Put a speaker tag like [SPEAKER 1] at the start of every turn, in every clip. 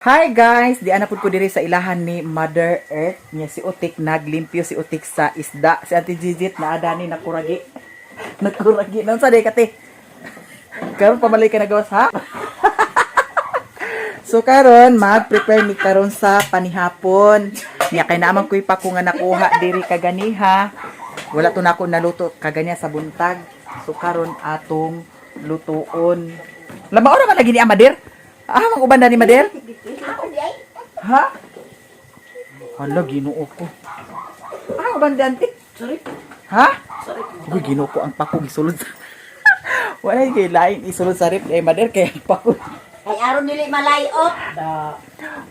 [SPEAKER 1] Hi guys, di anapod ko diri sa ilahan ni Mother Earth. Niya si Utik naglimpyo si Utik sa isda. Si Auntie Gigit na adani nakuragi. Nakuragi. Nang sa day kati. Karon pamalay ka nagawas ha? So karon mag-prepare ni karon sa panihapon. Niya kay naman ko pa ko nga nakuha diri kaganiha. Wala to na ako naluto kaganya sa buntag. So karon atong lutuon. Lama ora man lagi ni Amadir? Ah, mag-uban na ni Mader? Ha? Hala, ginoo ko. Ah, uban na di? Sorry. Ha? Sorry. Uy, ginoo ko ang pakong isulod sa... Wala yung kay lain isulod sa rip. Eh, Mader, kaya ang pakong.
[SPEAKER 2] Ay, aron dili malayot.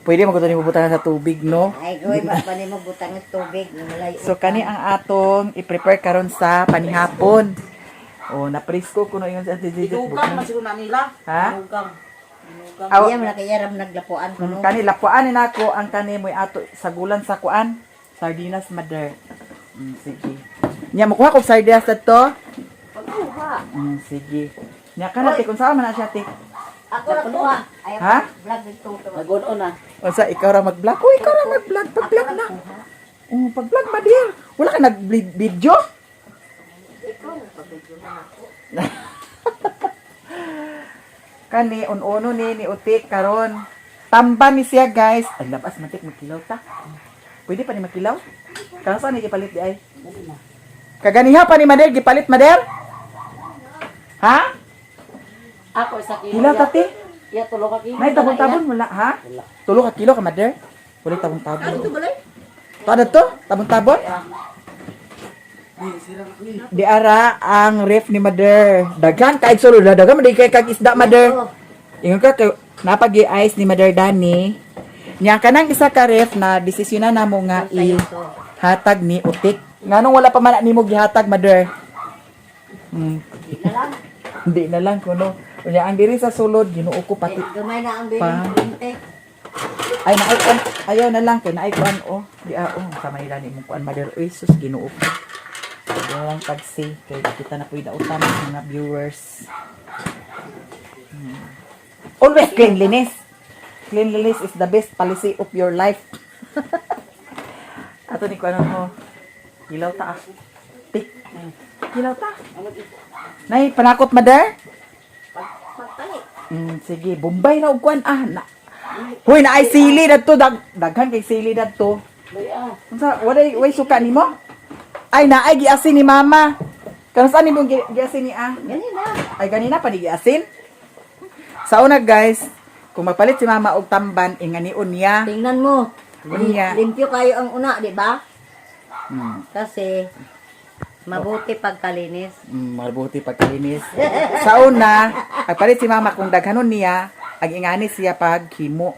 [SPEAKER 1] Pwede mo ko ito nibubutan sa tubig, no?
[SPEAKER 2] Ay, goy, pa ni mo butang ng tubig. Malayot.
[SPEAKER 1] So, kani ang atong i-prepare karon sa panihapon. Oh, naprisko ko no yung sa Auntie Gigit.
[SPEAKER 3] Idugang masiguro na nila.
[SPEAKER 1] Ha?
[SPEAKER 3] Idugang.
[SPEAKER 2] Iya mo na kaya ram naglapuan ko no.
[SPEAKER 1] Kani lapuan ni nako ang kani moy ato sagulan sa kuan. Sardinas, Mother. Sige. Nya mo kuha kog sardinas dito.
[SPEAKER 2] Pagkuha.
[SPEAKER 1] Sige. Nya kana ti kung saan man na siya ti.
[SPEAKER 2] Ako ra kuha. Ay,
[SPEAKER 1] Ha?
[SPEAKER 2] vlog dito.
[SPEAKER 3] Nagunon na.
[SPEAKER 1] O sa ikaw ra mag-vlog. Uy, ikaw ra mag-vlog. Pag-vlog na. Oh, pag-vlog Mother. Wala ka nag-video?
[SPEAKER 2] Ikaw na pag-video na ako.
[SPEAKER 1] Kani uno ni Utik karon. Tamba ni siya guys. Ay labas matik magkilaw ta. Pwede pa ni magkilaw? Kaya saan ni gipalit di ay? Kaganiha pa ni Mader gipalit Mader? Ha?
[SPEAKER 3] Ako isa kilo.
[SPEAKER 1] Kilaw tati?
[SPEAKER 3] Iya, tulo ka kilo.
[SPEAKER 1] May tabon-tabon wala ha?
[SPEAKER 3] Wala.
[SPEAKER 1] Tulo ka kilo ka Mader? Wala tabon-tabon.
[SPEAKER 3] Ano ito balay?
[SPEAKER 1] Tada to? Tabon-tabon? Di ara ang ref ni Mader. Daghan kay solo daghan man di kay kag isda Mader. Ingon ka kay napagi ice ni Mother Dani. Nya kanang isa ka ref na desisyonan namo nga i hatag ni Utik. Nganong wala pa man nimo gihatag Mother?
[SPEAKER 2] Na lang.
[SPEAKER 1] Hindi na lang kuno. Unya ang diri sa sulod Ginoo ko pati.
[SPEAKER 2] Gamay na ang
[SPEAKER 1] Pa.
[SPEAKER 2] bilin.
[SPEAKER 1] Ay naikon ayaw na lang kay naikon oh. Di sa may Dani mo kuan Mother. Uy sus Ginoo ko. Walang pag-save kay kita na pwede utang ng mga viewers. Always cleanliness. Cleanliness is the best policy of your life. Ato ni ko ano mo. Hilaw ta. Tik. Hilaw ta. Nay, panakot Mother?
[SPEAKER 2] Pagpalit.
[SPEAKER 1] Sige, Bombay na og kuan na. Hoy, na ay sili dadto daghan kay sili dadto. Unsa, way suka nimo? Ay naay giasin ni Mama. Kano saan nimo giasin ni
[SPEAKER 2] Ganina.
[SPEAKER 1] Ay ganina pa ni giasin. Sa una guys, kung magpalit si Mama og tamban inganiun niya.
[SPEAKER 2] Tingnan mo.
[SPEAKER 1] Unya.
[SPEAKER 2] Limpyo kayo ang una, di ba? Kasi mabuti pagkalinis.
[SPEAKER 1] Mabuti pagkalinis. Sa una, pagpalit si Mama kung daghanon niya, ang ingani siya pag himo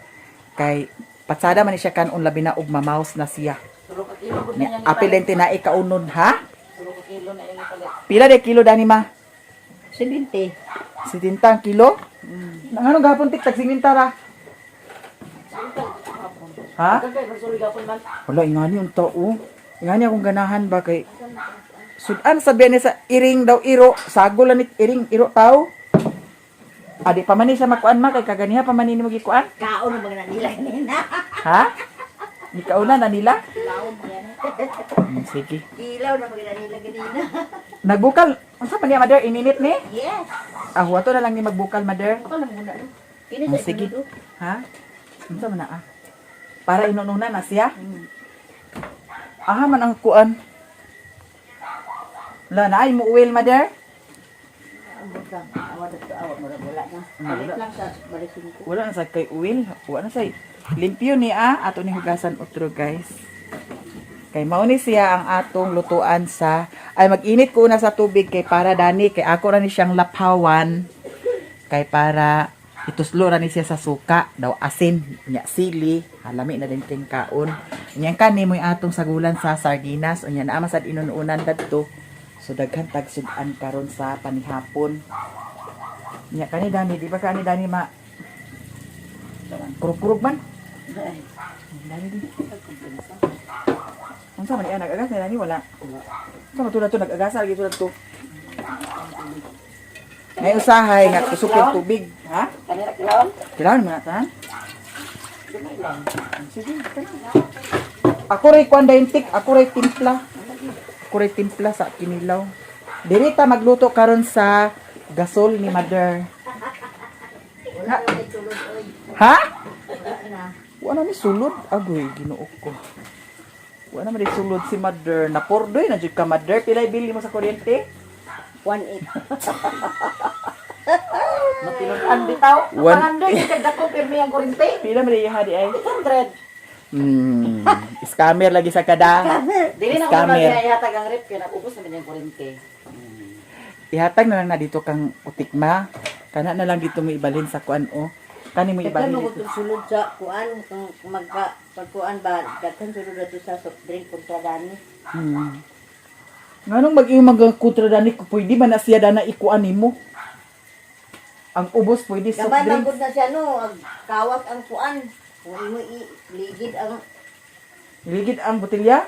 [SPEAKER 1] kay patsada man ni siya kanon labi na og mamaus na siya.
[SPEAKER 3] Tulo ka kilo gud
[SPEAKER 1] Ni
[SPEAKER 3] na yan.
[SPEAKER 1] apilente na ikaunod ha?
[SPEAKER 3] Tulo ka kilo na yung palit.
[SPEAKER 1] Pila de kilo dani ma?
[SPEAKER 2] 70.
[SPEAKER 1] 70 ang kilo? Nangano gapon tik tag 70 ra? Ha?
[SPEAKER 3] Kagay basuli gapon man.
[SPEAKER 1] Wala ingani ang tao. Ingani akong ganahan ba kay sudan sabihan niya sa iring daw iro, sagol lang ni iring iro tao. Adi pa man ni siya makuan ma kay kaganiha pa man ni mo gikuan?
[SPEAKER 2] Kaon ang mga nila kanina.
[SPEAKER 1] Ha? Di kauna na nila?
[SPEAKER 2] Kaon ba yan?
[SPEAKER 1] Sige.
[SPEAKER 2] Ilaw na mga nila kanina.
[SPEAKER 1] Nagbukal. Unsa pa niya Mother ininit ni?
[SPEAKER 2] Yes.
[SPEAKER 1] Wato na lang ni magbukal Mother.
[SPEAKER 2] Ako lang muna. Kini
[SPEAKER 1] Sige. Ha? Unsa man na Para inununan na siya? Man ang kuan. La na ay mo uwil Mother?
[SPEAKER 2] Awat wala na. Balik lang sa balikin ko.
[SPEAKER 1] Wala na sa kay uwil. Wala na sa limpyo ni ato ni hugasan otro guys. Kay mao ni siya ang atong lutuan sa ay mag-init ko na sa tubig kay para dani kay ako ra ni siyang laphawan kay para ituslo ra ni siya sa suka daw asin nya sili halami na din king kaon unya kani mo atong sagulan sa sardinas unya naa masad inununan dadto so daghan tag sudan karon sa panihapon nya kani dani di ba kani dani ma kurug-kurug man dani di unsa man iya nag-agas na dani wala unsa man to nag-agasal gito to may usahay nga kusog yung tubig ha
[SPEAKER 3] Kanina kilawon.
[SPEAKER 1] kailangan mo na tan
[SPEAKER 3] Sunay lang.
[SPEAKER 1] Sige, kana. Ako ray kuan daintik, ako ray timpla. Ako ray timpla sa kinilaw. Diri ta magluto karon sa gasol ni mother.
[SPEAKER 2] Wala na may tulog oy.
[SPEAKER 1] Ha?
[SPEAKER 2] Wala na.
[SPEAKER 1] Wala ni sulod. Agoy, Ginoo ko. Wala man ni sulod si mother. Napurdoy na jud ka mother. Pilay bili mo sa kuryente?
[SPEAKER 2] 1-8.
[SPEAKER 3] Matilunan bitaw.
[SPEAKER 1] One-
[SPEAKER 3] Pangandoy yung kagdako pirmi ang kurente.
[SPEAKER 1] Pila man iya di ay?
[SPEAKER 3] 100.
[SPEAKER 1] Scammer lagi sa kada.
[SPEAKER 3] Dili na ko
[SPEAKER 1] Scammer.
[SPEAKER 3] na ihatag ang rep kaya nag-ubos naman yung kurente.
[SPEAKER 1] Ihatag na lang na dito kang utikma. Kana na lang dito mo ibalhin sa kuan o. Kani mo
[SPEAKER 2] Daghan
[SPEAKER 1] ibalhin
[SPEAKER 2] mo
[SPEAKER 1] dito.
[SPEAKER 2] kung sulod sa kuan kung pagkuan ba daghan sulod ato sa soft drink kontra dani.
[SPEAKER 1] Nganong mag-iyong magkontra dani ko pwede ba na siya dana ikuan nimo? Ang ubos pwede soft
[SPEAKER 2] Gamay
[SPEAKER 1] drinks.
[SPEAKER 2] magud na siya no, kawat ang kuan. Kung imo iligid ang
[SPEAKER 1] Iligid ang botelya?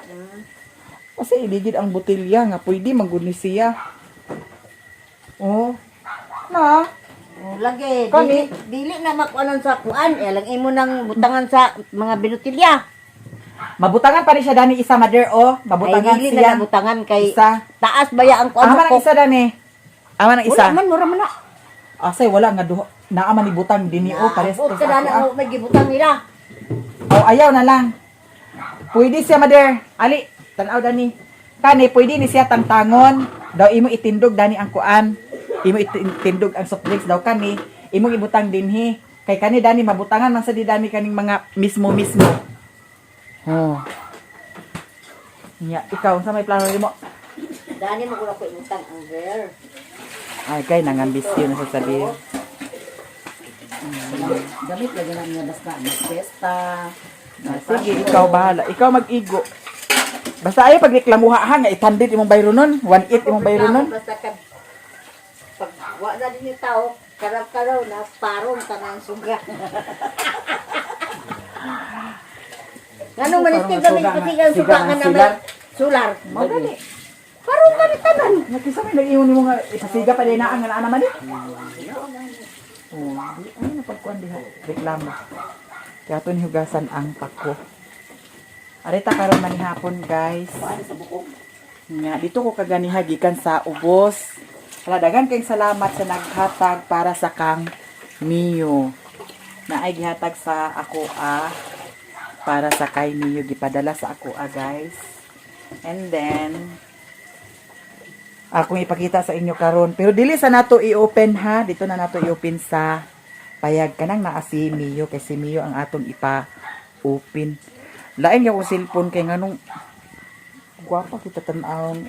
[SPEAKER 1] Kasi iligid ang botelya nga pwede magud ni siya. Oh. Na.
[SPEAKER 2] lagi
[SPEAKER 1] Kani?
[SPEAKER 2] dili na makuanon sa kuan, lang imo nang butangan sa mga binutilya.
[SPEAKER 1] Mabutangan pa rin siya dani isa mother o.
[SPEAKER 2] Ay
[SPEAKER 1] Mabutangan
[SPEAKER 2] dili
[SPEAKER 1] siya.
[SPEAKER 2] na butangan kay
[SPEAKER 1] Isa.
[SPEAKER 2] taas baya ang kuan
[SPEAKER 1] Ama ng isa dani. Ama ng isa.
[SPEAKER 2] Wala man mura man na.
[SPEAKER 1] Asay wala nga duha. Naa man ni butang dinhi o pares
[SPEAKER 2] Naabot
[SPEAKER 1] to
[SPEAKER 2] ka
[SPEAKER 1] sa
[SPEAKER 2] na
[SPEAKER 1] ako.
[SPEAKER 2] na may gibutang nila.
[SPEAKER 1] O ayaw na lang. Pwede siya mother. Ali, tanaw dani. Kani pwede ni siya tangtangon. Daw imo itindog dani ang kuan. Imo itindog ang soft drinks daw kani. Imo ibutang dinhi. Kay kani dani mabutangan man sa di dani kaning mga mismo. Oh. Nya, ikaw sa may plano nimo?
[SPEAKER 2] Dani mo ko ibutang ang girl.
[SPEAKER 1] Ay kay nangambisyon na sa sabi.
[SPEAKER 3] Gamit lagi na niya basta mas pesta.
[SPEAKER 1] Sige, ikaw bahala. Ikaw mag-igo. Basta ayaw pagreklamuha ha nga 800 imong bayro nun, 18 imong bayro nun.
[SPEAKER 2] Basta kad pag wa na din yung tao, karaw-karaw na parong tanang suga. Ngano man
[SPEAKER 1] Parang
[SPEAKER 2] istig
[SPEAKER 1] suga
[SPEAKER 2] kami
[SPEAKER 1] nga.
[SPEAKER 2] pati ang
[SPEAKER 1] Siga
[SPEAKER 2] suga
[SPEAKER 1] nga
[SPEAKER 2] nga na
[SPEAKER 1] silar.
[SPEAKER 2] may sular.
[SPEAKER 1] Mao gani.
[SPEAKER 2] Parong gani tanan.
[SPEAKER 1] Nakisa may nag-iwan nimo nga ipasiga pa din na ang ana man di. Oh, di ay napagkuan diha. Reklamo. Kaya to hugasan ang pako. Arita karon man hapon, guys.
[SPEAKER 3] Paano sa bukog?
[SPEAKER 1] Nga dito ko kaganiha gikan sa ubos. Hala daghan kayong salamat sa naghatag para sa kang Mio. Na ay gihatag sa ako para sa kay Mio gipadala sa ako guys. And then akong ipakita sa inyo karon. Pero dili sa nato i-open ha. Dito na nato i-open sa payag kanang naa si Mio kay si Mio ang atong ipa-open. Lain yung cellphone kay nganong gwapa kita tan-awon.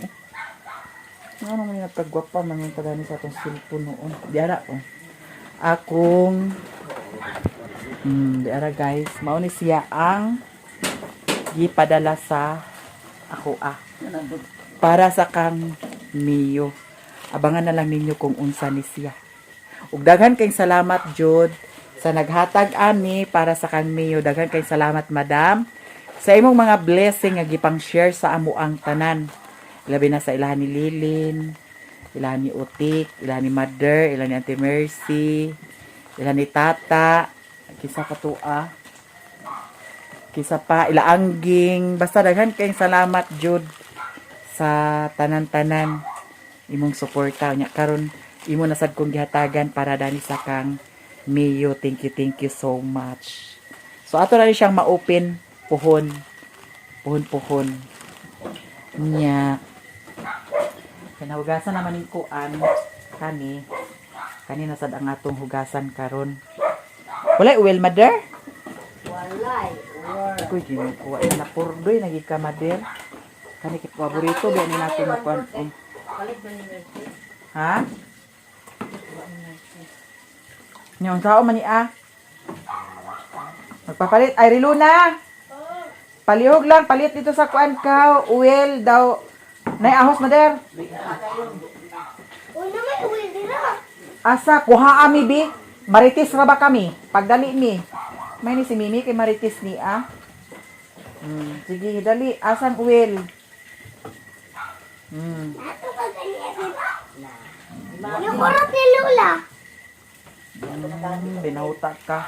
[SPEAKER 1] Nganong man nagkagwapa man yung tagani sa atong cellphone noon. Diara ko. Akong diara guys, mao ni siya ang gipadala sa ako para sa kang Mio. Abangan na lang ninyo kung unsa ni siya. Ug daghan kayong salamat jud sa naghatag ani para sa kang Mio. Daghan kayong salamat madam sa imong mga blessing nga gipang share sa amo ang tanan. Labi na sa ilahan ni Lilin, ilahan ni Utik, ilahan ni Mother, ilahan ni Auntie Mercy, ilahan ni Tata, kisa pa to kisa pa ilaangging, basta daghan kayong salamat jud sa tanan-tanan imong suporta nya karon imo nasad kong gihatagan para dani sa kang Mio. Thank you so much. So ato na rin siyang ma-open puhon nya kinahugasan naman yung kuan kani nasad ang atong hugasan karon. Walay uwel mother.
[SPEAKER 2] Walay.
[SPEAKER 1] Kuy ginukuha na purdoy nagi ka mother. Kani kit paborito ba ni nato mo kuan.
[SPEAKER 2] Palit man ni Mercy.
[SPEAKER 1] Ha? Nyong tao man ni Magpapalit ay Riluna. Palihog lang palit dito sa kuan ka. Uwel daw. Nay ahos mother.
[SPEAKER 2] Uy naman uwi dira.
[SPEAKER 1] Asa kuha ami bi. Maritis ra ba kami? Pagdali mi. May ni si Mimi kay maritis ni sige dali asang uwel.
[SPEAKER 2] Yung kurap ni Lola.
[SPEAKER 1] Binahuta ka.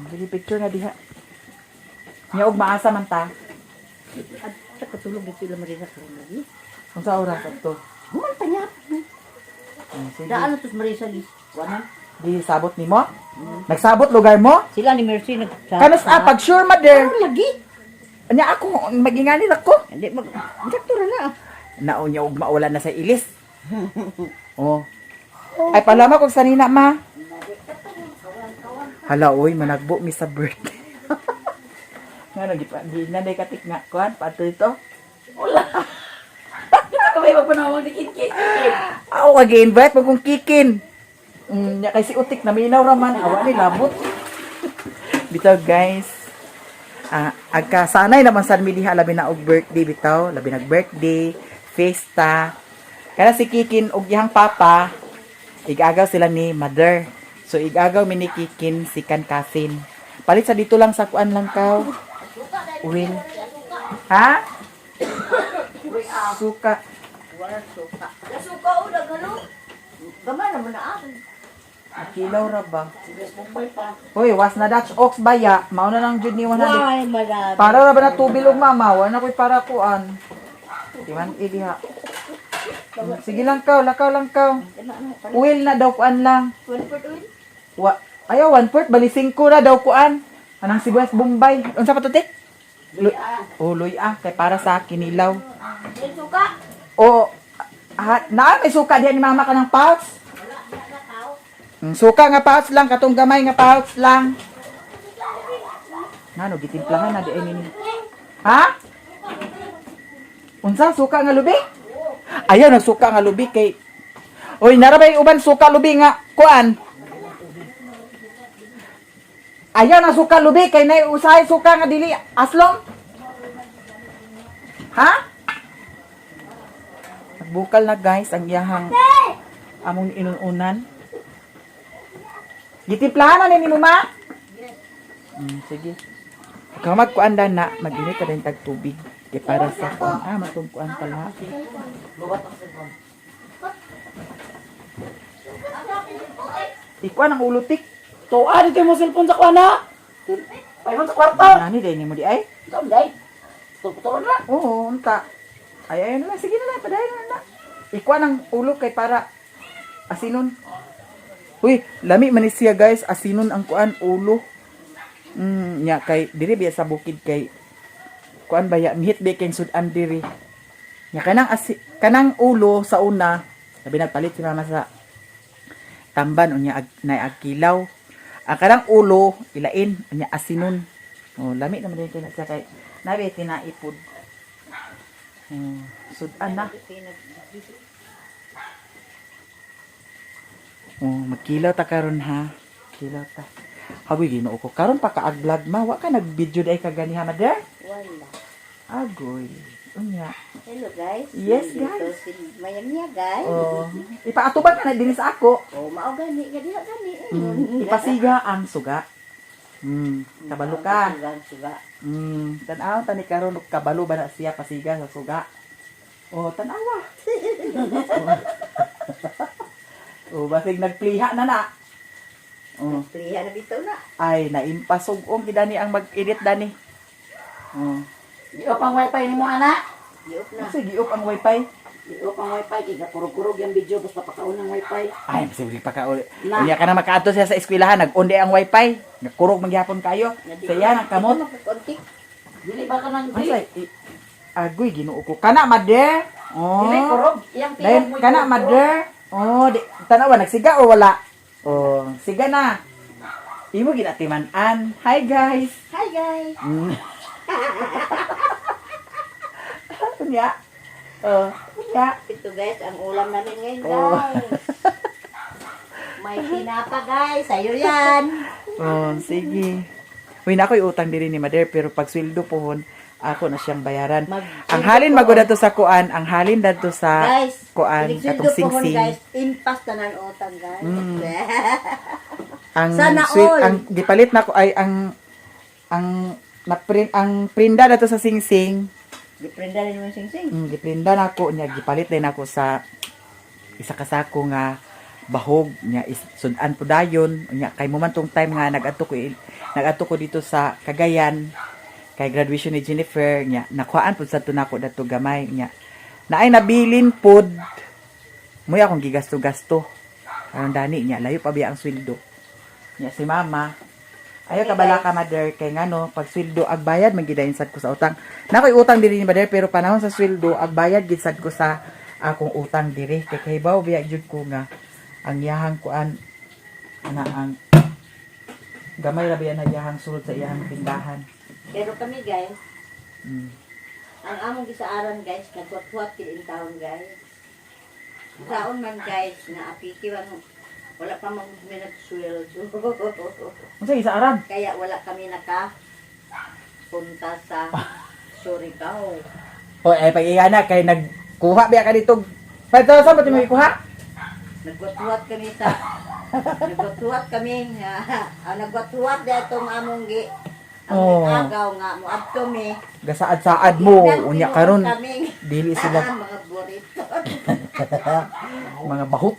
[SPEAKER 1] Dili picture na diha. Nya og maasa man ta.
[SPEAKER 2] At katulog dito lang marina karon lagi.
[SPEAKER 1] Unsa oras adto?
[SPEAKER 2] Human pa niya.
[SPEAKER 1] Sige.
[SPEAKER 2] Daan na tos marisa gi. Kuanan.
[SPEAKER 1] Di sabot nimo? Nagsabot lugar mo?
[SPEAKER 2] Sila ni Mercy nag
[SPEAKER 1] Kanos pag sure mother.
[SPEAKER 2] Ano lagi?
[SPEAKER 1] Nya ako maginganil ako.
[SPEAKER 2] Hindi mag sakto ra na.
[SPEAKER 1] Naunya og mawala na sa ilis. Oh. Ay palama kog sanina ma. Hala oy managbo mi sa birthday. Nga di na day katik nga kuan pato ito.
[SPEAKER 3] Kamay magpanawag ni Kit.
[SPEAKER 1] Ako kag-invite mo kung kikin. Nya kay si Utik na minaw raman awa ni labot. Bitaw guys. Agka sanay naman sad mi diha labi na og birthday bitaw, labi nag birthday, fiesta. Kaya si Kikin og iyang papa igagaw sila ni mother. So igagaw mi ni Kikin si kan cousin. Palit sa dito lang sa kuan lang kaw. Will. Ha? Suka.
[SPEAKER 2] Wala suka. Suka o dagano. Gamay naman na ako.
[SPEAKER 1] Kilaw ra ba? Hoy, was na Dutch Ox baya. Mauna lang jud ni 100.
[SPEAKER 2] Why, madami.
[SPEAKER 1] Para ra ba na tubil og mama? Wala koy para kuan. Diman diha. Sige lang kaw, lakaw lang kaw. Uwil na daw kuan lang. Ayaw, 1/4 bali 5 ra daw kuan. Anang sibuyas Bombay. Unsa pa to tik? Luya kay para sa kinilaw.
[SPEAKER 2] Suka.
[SPEAKER 1] O na may suka diyan ni mama ka ng pouch. Suka nga pouch lang, katong gamay nga pouch lang. Nano gitimplahan na di ay nini. Ha? Unsa suka nga lubi? Ayaw na suka nga lubi kay oy narabay uban suka lubi nga kuan. Ayaw na suka lubi kay nay usahay suka nga dili aslom. Ha? Nagbukal na guys ang iyahang among inununan. Gitimplahan na ni mo ma? Sige. Ikaw magkuan na, mag-init ka rin tag tubig. Kaya para sa kuan. Matungkuan pala. Ikuan ang ulutik.
[SPEAKER 3] Tuwa, dito mo cellphone sa kuana. Payon sa kwarto.
[SPEAKER 1] Nani day ni mo di ay?
[SPEAKER 3] Ikaw, day. Tuturon na.
[SPEAKER 1] Oo, unta. Ay, ayun na lang. Sige na lang. Padayon na lang. Ikuan ang ulo kay para asinon. Uy, lami man ni siya guys. Asinon ang kuan ulo. Nya kay diri biya sa bukid kay kuan baya mihit be kay sudan diri. Nya kanang ulo sa una, sabi nagpalit si mama sa tamban unya nay agkilaw. Ang kanang ulo ilain unya asinon. Oh, lami naman din kay siya kay nabi tinaipod. Sudan na. Oh, magkilaw ta karon ha. Kilaw ta. Hagoy Ginoo ko. Karon pa ka-vlog ma, wa ka nag-video dai ka ganiha mother?
[SPEAKER 2] Wala.
[SPEAKER 1] Agoy. Unya.
[SPEAKER 2] Hello guys.
[SPEAKER 1] Yes,
[SPEAKER 2] Nandito
[SPEAKER 1] guys.
[SPEAKER 2] Si Mayamya guys.
[SPEAKER 1] Oh, ipaatuban ka na dinhi sa ako.
[SPEAKER 2] Oh, mao gani, gani gani.
[SPEAKER 1] Ipasiga ang suga. Kabalo ka.
[SPEAKER 2] Suga.
[SPEAKER 1] Tanaw tani karon og kabalo ba na siya pasiga sa suga. Oh, tanawa. Oh, basig nagpliha na na. Oh.
[SPEAKER 2] Pliha na bitaw na.
[SPEAKER 1] Ay, naimpasugong gidani ang mag-edit dani. Oh.
[SPEAKER 3] Iop ang wifi ni mo, anak.
[SPEAKER 2] Diop na.
[SPEAKER 1] Sige, giop ang wifi.
[SPEAKER 3] Iop ang wifi. Kaya kurog-kurog yung video. Basta pakaon ng wifi.
[SPEAKER 1] Ay, sige pa ka uli.
[SPEAKER 3] Na.
[SPEAKER 1] Unya ka na makaadto siya sa eskwelahan, nag-onde ang wifi. Nagkurog mangyapon kayo. Saya ng kamot.
[SPEAKER 2] Konti.
[SPEAKER 3] Dili ba ka ng
[SPEAKER 1] Ay, agoy Ginoo ko. Kana mother. Oh.
[SPEAKER 3] Dili, kurog. Iyang
[SPEAKER 1] Dahil
[SPEAKER 3] mo.
[SPEAKER 1] kana mother. Oh, tanawa nagsiga o wala? Oh, siga na. Imo ginatiman-an. Hi guys.
[SPEAKER 2] Hi guys.
[SPEAKER 1] Unya. Oh, unya.
[SPEAKER 2] Ito guys, ang ulam namin ngayon
[SPEAKER 1] Oh.
[SPEAKER 2] guys. May tinapa guys. Sa'yo yan.
[SPEAKER 1] Oh, sige. Uy, na ako'y utang diri ni mother pero pag sweldo pohon, ako na siyang bayaran. Ang halin magoda to sa kuan, ang halin dadto sa
[SPEAKER 2] Guys,
[SPEAKER 1] kuan
[SPEAKER 2] pinigsildo
[SPEAKER 1] katong
[SPEAKER 2] po
[SPEAKER 1] singsing.
[SPEAKER 2] guys. Impas na ng utang guys.
[SPEAKER 1] Ang
[SPEAKER 2] Sana
[SPEAKER 1] sweet,
[SPEAKER 2] all.
[SPEAKER 1] ang gipalit nako ay ang prinda dato sa singsing.
[SPEAKER 2] Diprinda rin mo yung sing-sing.
[SPEAKER 1] Giprinda nako nya gipalit din ako sa isa ka sako nga bahog nya sudan po dayon nya kay mo man tong time nga nagadto ko dito sa Cagayan kay graduation ni Jennifer nya nakuhaan pud sa tunako dato gamay nya naay nabilin pod moy akong gigasto-gasto aron dani nya layo pa biya ang sweldo nya si mama ayaw ka bala ka mother kay ngano pag sweldo ag bayad man gidayon sad ko sa utang nakoy utang diri ni mother pero panahon sa sweldo ag bayad gid sad ko sa akong utang diri kay kaybaw biya jud ko nga ang yahang kuan ana ang gamay ra biya na yahang sulod sa iyahang tindahan.
[SPEAKER 2] Pero kami guys,
[SPEAKER 1] Mm.
[SPEAKER 2] ang among gisaaran guys, nagwat-wat in taon guys. Taon man guys, na apiki wala pa man kami nagsweldo.
[SPEAKER 1] Unsa isaaran?
[SPEAKER 2] Kaya wala kami punta sa Surigao.
[SPEAKER 1] O ay pag iyana kay nagkuha biya ka dito. 5,000 ba mo ikuha?
[SPEAKER 2] Nagwat-wat kami nagwat-wat dito ang among
[SPEAKER 1] Oh.
[SPEAKER 2] agaw nga mo adto mi.
[SPEAKER 1] Gasaad-saad mo unya karon dili sila
[SPEAKER 2] mga burrito.
[SPEAKER 1] mga bahok.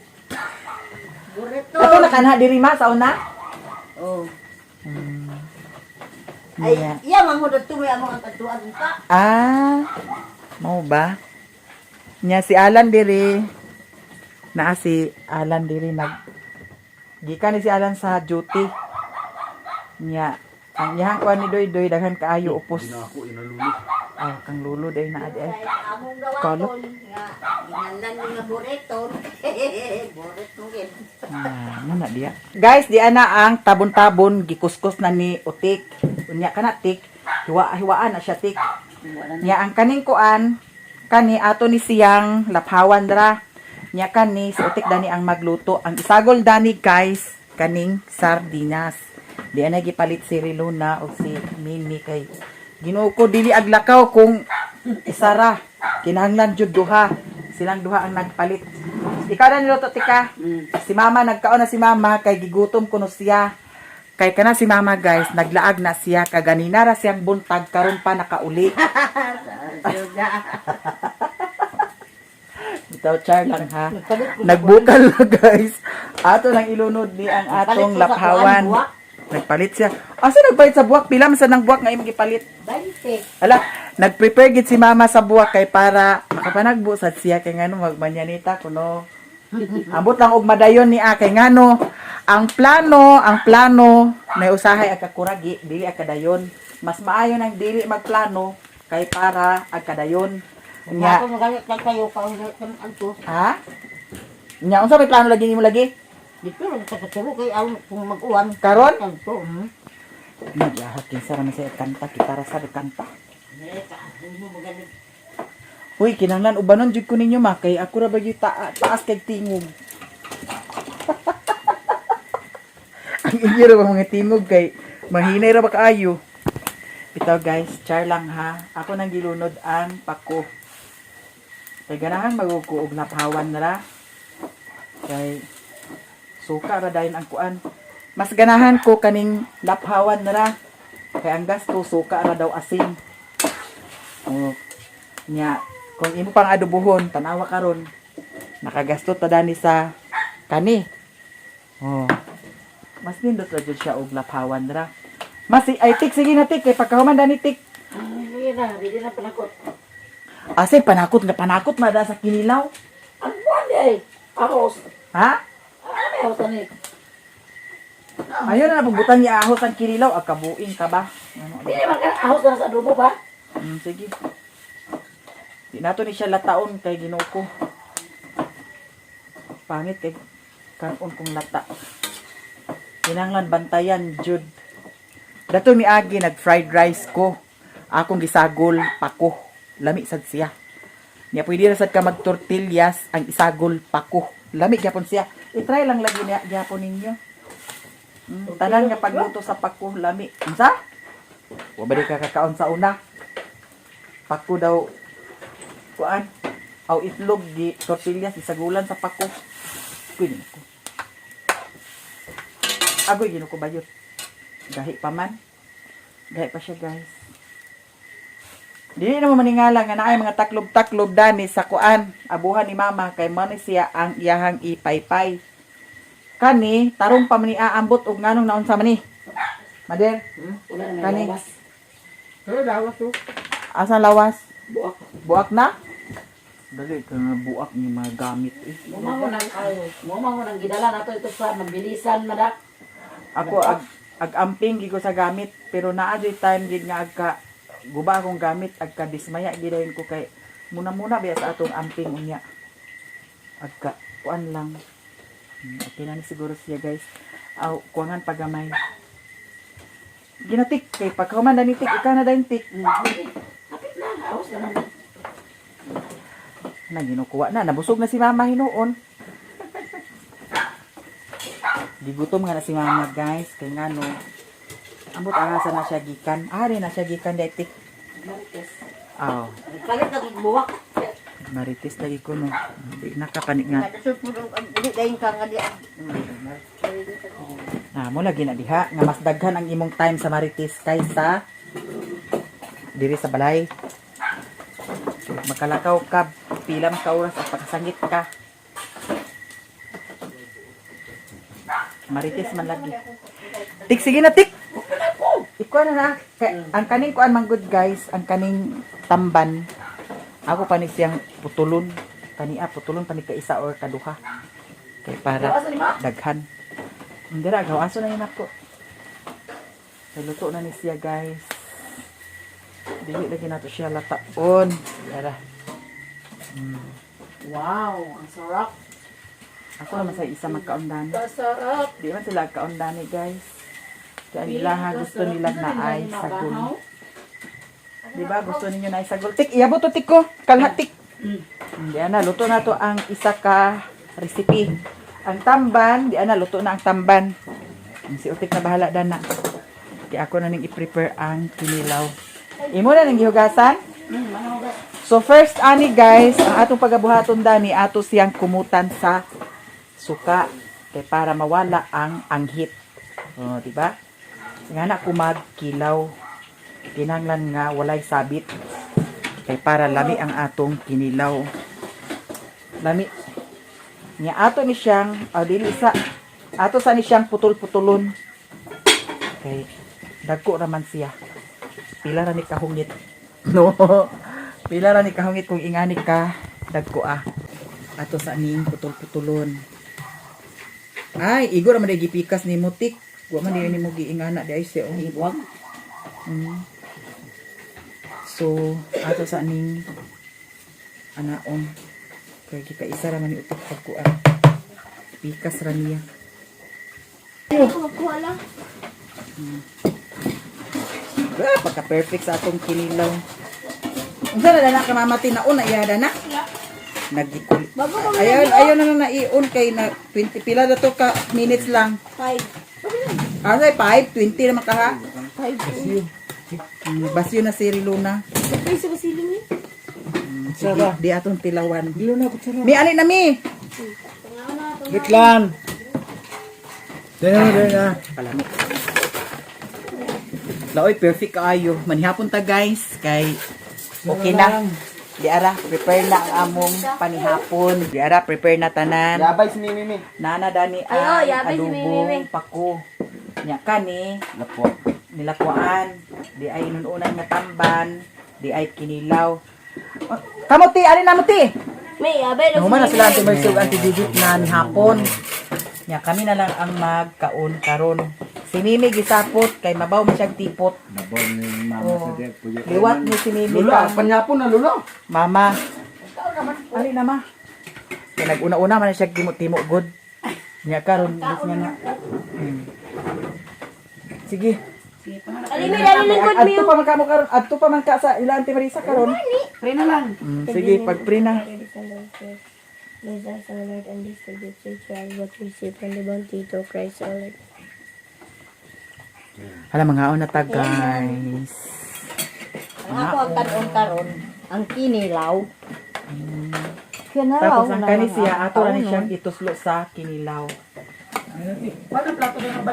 [SPEAKER 2] Burrito.
[SPEAKER 1] Ato na kanha diri ma sa una?
[SPEAKER 2] Oh.
[SPEAKER 1] Mm.
[SPEAKER 2] Ay,
[SPEAKER 1] Yeah.
[SPEAKER 2] iya man mo dito may among katuan ka.
[SPEAKER 1] Mau ba? Nya si Alan diri. Naa si Alan diri gikan ni si Alan sa duty. Nya ang iyang kuan ni Doy daghan kaayo upos. Kang lulo day na adi ay.
[SPEAKER 2] Among
[SPEAKER 1] Kalo?
[SPEAKER 2] gawaton nga ginanlan mo nga burrito. Burrito gid.
[SPEAKER 1] Muna diya. Guys, di ana ang tabon-tabon gikuskus na ni Utik. Unya kana tik, hiwa-hiwaan na siya tik. Nya ang kaning kuan kani ato ni siyang laphawan dra. Nya kani si Utik dani ang magluto. Ang isagol dani guys kaning sardinas. Di ana gipalit si Riluna o si Mimi kay Ginoo ko dili aglakaw kung isara. Kinahanglan jud duha. Silang duha ang nagpalit. Ikaw na niluto tika. Si mama nagkaon na si mama kay gigutom kuno siya. Kay kana si mama guys naglaag na siya kaganina ra siyang buntag karon pa nakauli. Bitaw char lang ha. Nagbukal na guys. Ato nang ilunod ni ang atong laphawan. Nagpalit siya. Asa nagpalit sa buwak? Pila man sa nang buwak nga imong gipalit?
[SPEAKER 2] 20.
[SPEAKER 1] Ala, nag-prepare gid si mama sa buwak kay para makapanagbo sad siya kay ngano magmanyanita kuno. Ambot lang og madayon ni kay ngano. Ang plano na usahay ag kakuragi, dili ag kadayon. Mas maayo nang dili magplano kay para ag kadayon. Nya,
[SPEAKER 2] Ako magalit lang kayo pa anto.
[SPEAKER 1] ha? Nya unsa may plano lagi nimo lagi?
[SPEAKER 2] Dito lang sa katulog kay kung mag-uwan.
[SPEAKER 1] Karon?
[SPEAKER 2] Anto.
[SPEAKER 1] Nagyahak kinsa ra man siya kanta, kitara sa kanta.
[SPEAKER 2] Hindi mo magalit.
[SPEAKER 1] Uy, kinahanglan ubanon jud ko ninyo ma kay ako ra ba gyud taas kay tingog. Ang inyo ra ba mga tingog kay mahinay ra ba kaayo. Bitaw guys, char lang ha. Ako nang gilunod ang pako. Kay ganahan magugkuog na pahawan na ra. Kay suka ra dayon ang kuan. Mas ganahan ko kaning laphawan na ra. Kay ang gasto suka ra daw asin. Oh. Nya kung imo pang adobohon tanawa karon nakagasto ta dani sa kani. Oh. Mas nindot ra jud siya og laphawan ra. Mas ay tik sige na tik kay pagkahuman dani tik.
[SPEAKER 2] Hindi na panakot.
[SPEAKER 1] Ase panakot nga panakot mada sa kinilaw.
[SPEAKER 3] Ang buwan ay. Ahos.
[SPEAKER 1] Ha?
[SPEAKER 3] Ahos ani.
[SPEAKER 1] Ayun na pagbutan niya ahos ang kinilaw ag kabuing ka ba? Ano?
[SPEAKER 3] Dili man ka ahos na sa adobo ba?
[SPEAKER 1] Sige. Di nato ni siya lataon kay Ginoo ko. Pangit kay karon kong lata. Kinahanglan bantayan jud. Dato mi agi nag fried rice ko. Akong gisagol pako. Lami sad siya. Niya pwede ra sad ka mag tortillas ang isagol pako. Lami gyapon siya. I-try lang lagi niya gyapon ninyo. Tanan nga pagluto sa pako lami. Unsa? Wa ba di ka kakaon sa una? Pako daw kuan aw itlog di tortillas isagulan sa pako. Pwede ko. Agoy gino ko bayot. Gahi pa man. Gahi pa siya guys. Dili na mo maningala nga naay mga taklob-taklob dani sa kuan. Abuhan ni mama kay man siya ang iyahang ipaypay. Kani, tarong pa man ni aambot og nganong naunsa man ni. Mader,
[SPEAKER 3] Wala na
[SPEAKER 1] Kani.
[SPEAKER 3] lawas.
[SPEAKER 4] Pero dawas to.
[SPEAKER 1] asan lawas?
[SPEAKER 3] Buak.
[SPEAKER 1] Buak na? Dali ka nga buak ni mga gamit eh.
[SPEAKER 3] Mumangon ang gidala nato ito sa mabilisan madak.
[SPEAKER 1] Ako ag amping gigo sa gamit pero naa jud time gid nga agka guba akong gamit agka dismaya gidayon ko kay muna biya sa atong amping unya. Agka kuan lang. Okay na ni siguro siya guys. Aw kuangan pagamay. Ginatik kay pagkaman na ni tik ikaw na dayon tik.
[SPEAKER 3] Kapit na, awas naman.
[SPEAKER 1] Na ginukuha na nabusog na si mama hinuon. Gigutom nga na si mama guys kay ngano ambot asa na siya gikan. Ari na siya gikan dai tik.
[SPEAKER 3] Marites.
[SPEAKER 1] Aw.
[SPEAKER 2] Kalit lagi buwak.
[SPEAKER 1] Marites lagi ko no. Di nakapanik nga.
[SPEAKER 2] Natusod mo dili dayon ka nga di.
[SPEAKER 1] Mo lagi na diha nga mas daghan ang imong time sa Marites kaysa diri sa balay. Makalakaw ka pila man ka oras at pagkasangit ka. Marites man lagi. Tik sige na tik. Ikaw na. Ang kaning kuan man good guys, ang kaning tamban. Ako pa ni siyang putulon. Kania putulon pa ni ka isa or kaduha. Kay para daghan. Hindi ra gawaso na yun ako. Kay luto na ni siya guys. Dili lagi nato siya lataon. Yara.
[SPEAKER 3] Wow, ang sarap.
[SPEAKER 1] Ako naman sa isa magkaundan.
[SPEAKER 3] Sarap.
[SPEAKER 1] Di man sila kaundani guys. Kaya nila gusto nila na ay sagol. Di ba gusto ninyo na ay sagol? Tik, iyabot to tik ko. Kalhatik. Di na, luto na to ang isa ka recipe. Ang tamban, di na, luto na ang tamban. Si Utik na bahala dana. Kaya ako na ning i-prepare ang kinilaw. Imo na ning gihugasan? So first ani guys, ang atong pagabuhaton dani ato siyang kumutan sa suka kay para mawala ang anghit. Oh, di ba? Nga na kumagkilaw. Kinanglan nga walay sabit. Kay para lami ang atong kinilaw. Lami. Nya ato ni siyang dili sa ato sa ni siyang putol-putulon. Kay dagko raman siya. Pila ra ni kahungit. No. Pila ra ni kahungit kung ingani ka dagko ato sa ning putol-putulon. Ay, igor man day gipikas ni mutik. Wa man di mo giingana di ay siya.
[SPEAKER 3] Ibuwag.
[SPEAKER 1] So, ato sa ning anaon. Kaya gikaisa ra man ni utik pagkuan. Pikas ra niya. Pagka perfect sa atong kinilaw. Unsa na dana ka mamati na una iya dana? Nagikul. Ayaw na naiun kay na 20 pila na to ka minutes lang.
[SPEAKER 2] 5.
[SPEAKER 1] Ano ay 5, 20 naman ka ha? 5. Basyo na si Riluna. Di atong tilawan. Mi ani na mi.
[SPEAKER 4] Biklan. Dena.
[SPEAKER 1] Palamok. Laoy perfect kaayo. Manihapon ta guys kay okay na. Di ara prepare na ang among panihapon. Di ara prepare na tanan.
[SPEAKER 4] Yabay si Mimi.
[SPEAKER 1] Nana dani
[SPEAKER 2] Ayo,
[SPEAKER 1] ang
[SPEAKER 2] yabay si Mimi.
[SPEAKER 1] adobong pako. Nya kani
[SPEAKER 4] Lapo.
[SPEAKER 1] nilakuan. Di ay nununan nga tamban. Di ay kinilaw. Oh, kamuti, alin na muti?
[SPEAKER 2] May abay
[SPEAKER 1] Nahuman na sila si Mercy ug Auntie Didit na ni hapon. Nya kami na lang ang magkaon karon. Si Mimi gisapot kay mabaw man siyang tipot.
[SPEAKER 4] Nabon ni Mama
[SPEAKER 1] Oh.
[SPEAKER 4] sa dek.
[SPEAKER 1] Liwat ni si Mimi
[SPEAKER 4] Lula,
[SPEAKER 1] ka.
[SPEAKER 4] panyapon na lula.
[SPEAKER 1] Mama. Ali na ma. Kaya nag-una-una man siya timot-timot good. Nya karon gis nga na. Sige.
[SPEAKER 2] Alimay dali lingkod
[SPEAKER 1] Adto pa man ka mo karon. Adto pa man ka sa ila Auntie Marisa karon.
[SPEAKER 3] Pre na lang.
[SPEAKER 1] Sige, pag-pre na.
[SPEAKER 5] Please us our Lord and distribute spiritual what we receive from the bounty to Christ our Lord.
[SPEAKER 1] Hala mga na ta guys.
[SPEAKER 2] Ang ako ang karon ang kinilaw. Kinilaw.
[SPEAKER 1] Tapos ang kani siya ato ra ni siyang ituslo sa kinilaw.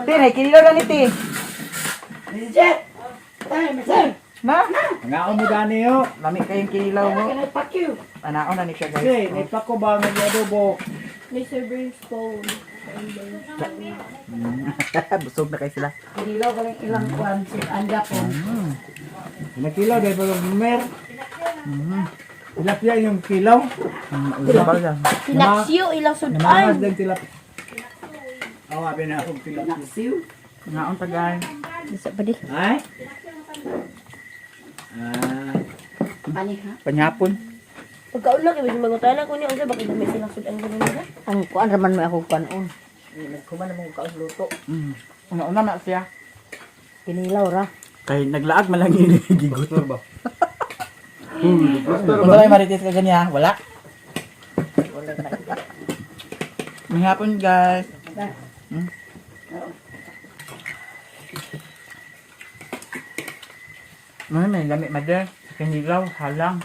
[SPEAKER 1] Tinay kinilaw na ni ti.
[SPEAKER 3] Jet! Tayo, Marcel!
[SPEAKER 1] Na,
[SPEAKER 4] Ngaon mo gani yo.
[SPEAKER 1] lami kayong kinilaw mo.
[SPEAKER 3] Can I pack you?
[SPEAKER 1] Anaon na ni siya
[SPEAKER 4] Kasi,
[SPEAKER 1] guys.
[SPEAKER 4] may plako ba ng adobo?
[SPEAKER 5] Mr. Brings phone.
[SPEAKER 1] Busog na kayo sila.
[SPEAKER 3] Ilaw ka lang ilang kuan sudan gapon.
[SPEAKER 4] Nakilaw dahil pag mer. Tilapia yung kilaw.
[SPEAKER 1] Sabaw lang.
[SPEAKER 5] Pinaksiyo ilang
[SPEAKER 4] Namamas
[SPEAKER 5] sudan.
[SPEAKER 4] din tilapia. Oo, abi na akong tilapia.
[SPEAKER 1] Ngaon tagay.
[SPEAKER 5] Bisa pa di.
[SPEAKER 4] Ay? Ah,
[SPEAKER 1] Panyapon.
[SPEAKER 5] Pagkaon lang, ibig mangutan ako niya. Unsa bakit may silang sudan ganun nila?
[SPEAKER 2] Ang kuan raman mo ako kanon. Nagkuman naman ko ang luto.
[SPEAKER 1] Una na siya.
[SPEAKER 2] Kinilaw ra.
[SPEAKER 1] Kay naglaag man lang yung gigot.
[SPEAKER 4] pastor ba?
[SPEAKER 1] Kung ba marites ka ganyan, wala. May hapon guys. May lamig mother. Kinilaw, halang.